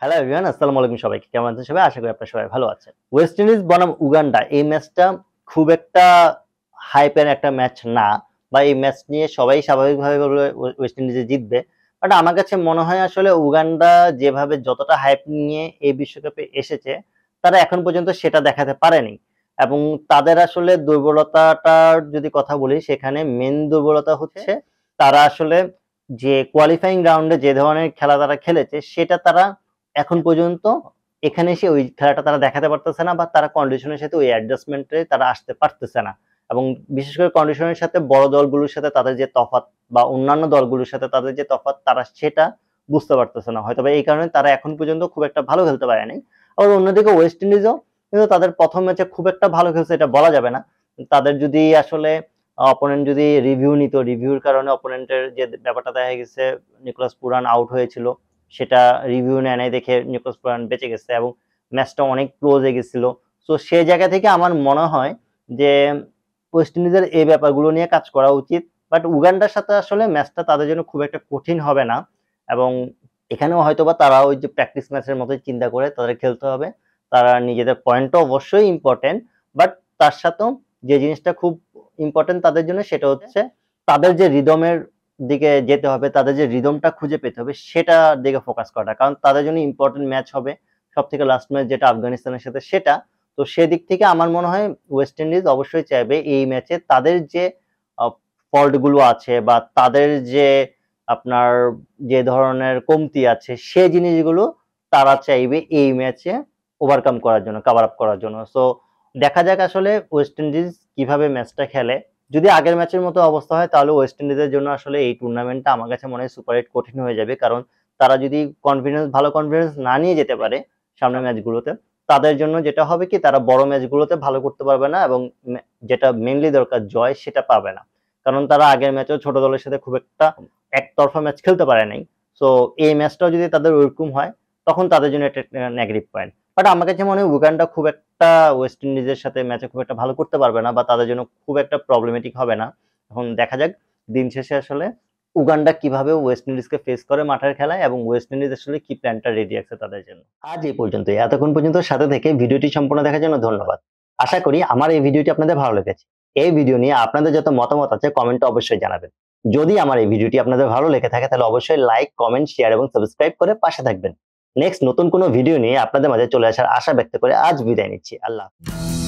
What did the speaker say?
Hello everyone, আসসালামু আলাইকুম। সবাইকে কেমন আছেন সবাই? আশা করি আপনারা সবাই ভালো আছেন। ওয়েস্ট ইন্ডিজ বনাম উগান্ডা এই ম্যাচটা খুব একটা হাইপের একটা ম্যাচ না, বা এই ম্যাচ নিয়ে সবাই স্বাভাবিকভাবে বলবে ওয়েস্ট ইন্ডিজে জিতবে। বাট আমার কাছে মনে হয় আসলে উগান্ডা যেভাবে যতটা হাইপ নিয়ে এই বিশ্বকাপে এসেছে, তারা এখন পর্যন্ত সেটা দেখাতে পারেনি। এবং তাদের আসলে দুর্বলতাটার যদি কথা বলি, সেখানে মেন দুর্বলতা হচ্ছে তারা আসলে যে কোয়ালিফাইং রাউন্ডে যে ধরনের খেলা তারা খেলেছে, সেটা তারা এখন পর্যন্ত এখানে এসে ওই খেলাটা তারা দেখাতে পারতেছে না, বা তারা কন্ডিশনের সাথে ওই অ্যাডজাস্টমেন্টে তারা আসতে পারতেছে না। এবং বিশেষ করে কন্ডিশনের সাথে বড় দলগুলোর সাথে তাদের যে তফাৎ, বা অন্যান্য দলগুলোর সাথে তাদের যে তফাৎ, তারা সেটা বুঝতে পারতেছে না। হয়তোবা এই কারণে তারা এখন পর্যন্ত খুব একটা ভালো খেলতে পারেনি। আবার অন্যদিকে ওয়েস্ট ইন্ডিজও কিন্তু তাদের প্রথম ম্যাচে খুব একটা ভালো খেলছে এটা বলা যাবে না। তাদের যদি আসলে অপোনেন্ট যদি রিভিউ নিত, রিভিউর কারণে অপোনেন্টের যে ব্যাপারটা দেখা গেছে, নিকোলাস পুরান আউট হয়েছিল, সেটা রিভিউ নেয় নাই দেখে নিকোলাস পুরান বেঁচে গেছে এবং ম্যাচটা অনেক ক্লোজ হয়ে গেছিল। সো সেই জায়গা থেকে আমার মনে হয় যে ওয়েস্ট ইন্ডিজের এই ব্যাপারগুলো নিয়ে কাজ করা উচিত। বাট উগান্ডার সাথে আসলে ম্যাচটা তাদের জন্য খুব একটা কঠিন হবে না। এবং এখানেও হয়তোবা তারা ওই যে প্র্যাকটিস ম্যাচের মতোই চিন্তা করে তাদের খেলতে হবে। তারা নিজেদের পয়েন্টও অবশ্যই ইম্পর্টেন্ট, বাট তার সাথেও যে জিনিসটা খুব ইম্পর্টেন্ট তাদের জন্য, সেটা হচ্ছে তাদের যে রিদমের দিকে যেতে হবে, তাদের যে রিদমটা খুঁজে পেতে হবে, সেটার দিকে ফোকাস করাটা। কারণ তাদের জন্য ইম্পর্টেন্ট ম্যাচ হবে সবথেকে লাস্ট ম্যাচ, যেটা আফগানিস্তানের সাথে, সেটা। তো সেদিক থেকে আমার মনে হয় ওয়েস্ট ইন্ডিজ অবশ্যই চাইবে এই ম্যাচে তাদের যে ফল্ট গুলো আছে, বা তাদের যে আপনার যে ধরনের কমতি আছে, সেই জিনিসগুলো তারা চাইবে এই ম্যাচে ওভারকাম করার জন্য, কভার আপ করার জন্য। সো দেখা যাক আসলে ওয়েস্ট ইন্ডিজ কিভাবে ম্যাচটা খেলে। যদি আগের ম্যাচের মতো অবস্থা হয়, তাহলে ওয়েস্ট ইন্ডিজের জন্য আসলে এই টুর্নামেন্টটা আমার কাছে মনে হয় সুপার হিট কঠিন হয়ে যাবে। কারণ তারা যদি ভালো কনফিডেন্স না নিয়ে যেতে পারে সামনের ম্যাচগুলোতে, তাদের জন্য যেটা হবে কি, তারা বড় ম্যাচগুলোতে ভালো করতে পারবে না, এবং যেটা মেইনলি দরকার জয়, সেটা পাবে না। কারণ তারা আগের ম্যাচেও ছোট দলের সাথে খুব একটা একতরফা ম্যাচ খেলতে পারে নাই। সো এই ম্যাচটাও যদি তাদের ওরকম হয়, তখন তাদের জন্য এটা নেগেটিভ পয়েন্ট। বাট আমার কাছে মনে হয় উগান্ডা খুব একটা ওয়েস্ট ইন্ডিজের সাথে ম্যাচে খুব একটা ভালো করতে পারবে না, বা তাদের জন্য খুব একটা প্রবলেমেটিক হবে না। এখন দেখা যাক দিন শেষে আসলে উগান্ডা কিভাবে ওয়েস্ট ইন্ডিজকে ফেস করে মাঠের খেলায়, এবং ওয়েস্ট ইন্ডিজ আসলে কি প্ল্যানটা রেডি আছে তাদের জন্য। আজ এই পর্যন্তই। এতক্ষণ পর্যন্ত সাথে থেকে ভিডিওটি সম্পূর্ণ দেখার জন্য ধন্যবাদ। আশা করি আমার এই ভিডিওটি আপনাদের ভালো লেগেছে। এই ভিডিও নিয়ে আপনাদের যত মতামত আছে কমেন্টে অবশ্যই জানাবেন। যদি আমার এই ভিডিওটি আপনাদের ভালো লেগে থাকে, তাহলে অবশ্যই লাইক, কমেন্ট, শেয়ার এবং সাবস্ক্রাইব করে পাশে থাকবেন। নেক্সট নতুন কোনো ভিডিও নিয়ে আপনাদের মাঝে চলে আসার আশা ব্যক্ত করে আজ বিদায় নিচ্ছি। আল্লাহ হাফেজ।